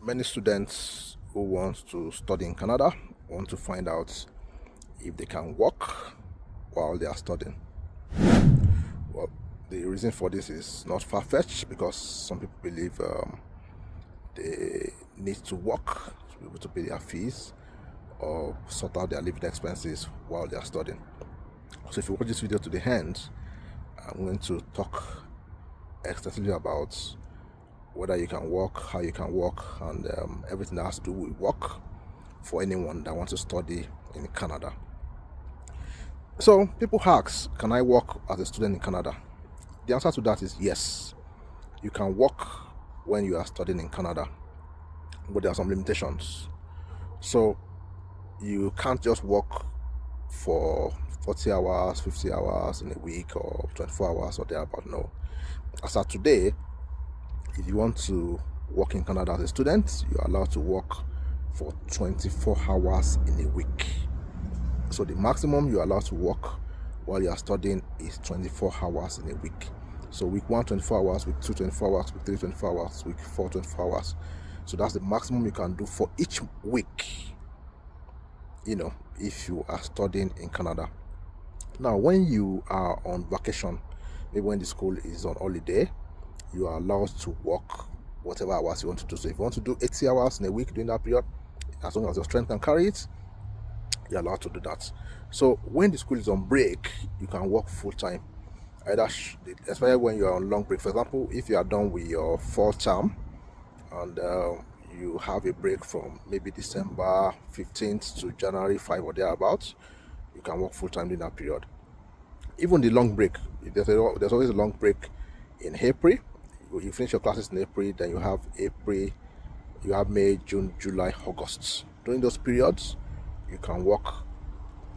Many students who want to study in Canada want to find out if they can work while they are studying. Well, the reason for this is not far-fetched because some people believe they need to work to be able to pay their fees or sort out their living expenses while they are studying. So if you watch this video to the end, I'm going to talk extensively about whether you can work, how you can work, and everything that has to do with work for anyone that wants to study in Canada. So people ask, can I work as a student in Canada? The answer to that is yes. You can work when you are studying in Canada, but there are some limitations. So you can't just work for 40 hours, 50 hours in a week, or 24 hours or thereabout. No. As of today, if you want to work in Canada as a student, you are allowed to work for 24 hours in a week. So the maximum you are allowed to work while you are studying is 24 hours in a week. So week 1, 24 hours, week 2, 24 hours, week 3, 24 hours, week 4, 24 hours. So that's the maximum you can do for each week, if you are studying in Canada. Now, when you are on vacation, maybe when the school is on holiday, you are allowed to work whatever hours you want to do. So if you want to do 80 hours in a week during that period, as long as your strength can carry it, you're allowed to do that. So when the school is on break, you can work full-time, especially when you're on long break. For example, if you are done with your fall term and you have a break from maybe December 15th to January 5 or thereabouts, you can work full-time during that period. Even the long break, there's always a long break in April. You finish your classes in April, then you have May, June, July, August. During those periods, you can work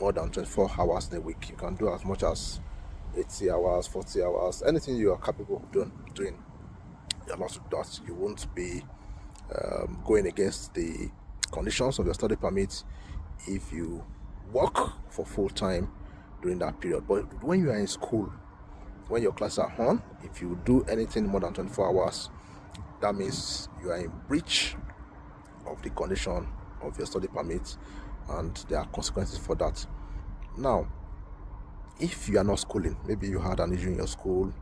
more than 24 hours in a week. You can do as much as 80 hours, 40 hours, anything you are capable of doing. You're allowed to do that. You won't be going against the conditions of your study permit if you work for full time during that period. But when you are in school, when your classes are on, if you do anything more than 24 hours, that means you are in breach of the condition of your study permit, and there are consequences for that. Now, if you are not schooling, maybe you had an issue in your school,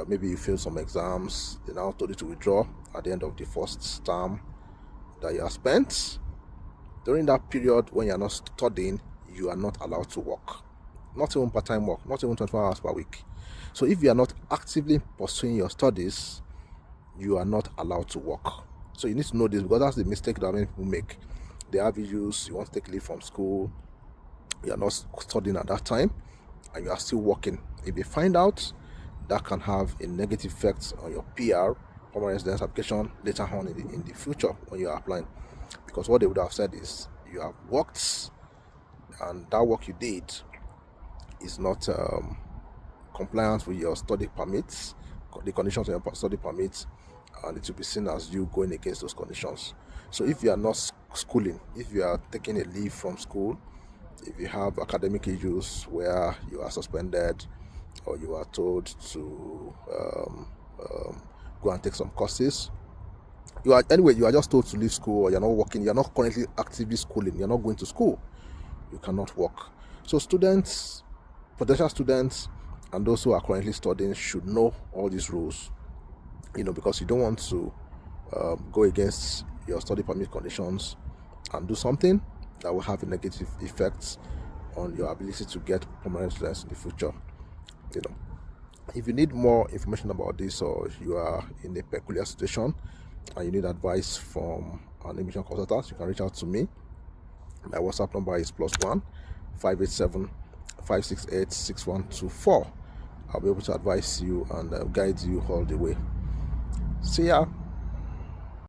maybe you failed some exams, they now told you to withdraw at the end of the first term that you have spent. During that period when you are not studying, you are not allowed to work. Not even part-time work, not even 24 hours per week. So if you are not actively pursuing your studies, you are not allowed to work. So you need to know this, because that's the mistake that many people make. They have issues, you want to take leave from school, you are not studying at that time, and you are still working. If they find out, that can have a negative effect on your PR, permanent residence application, later on in the future when you are applying. Because what they would have said is, you have worked, and that work you did is not compliant with your study permits, the conditions of your study permits, and it will be seen as you going against those conditions. So if you are not schooling, if you are taking a leave from school, if you have academic issues where you are suspended, or you are told to go and take some courses, you are just told to leave school, or you're not working, you're not currently actively schooling, you're not going to school, you cannot work. So students, potential students, and those who are currently studying should know all these rules, because you don't want to go against your study permit conditions and do something that will have a negative effect on your ability to get permanent residence in the future. If you need more information about this, or you are in a peculiar situation and you need advice from an immigration consultant, you can reach out to me. My WhatsApp number is +1 587 568 6124. I'll be able to advise you and guide you all the way. See ya.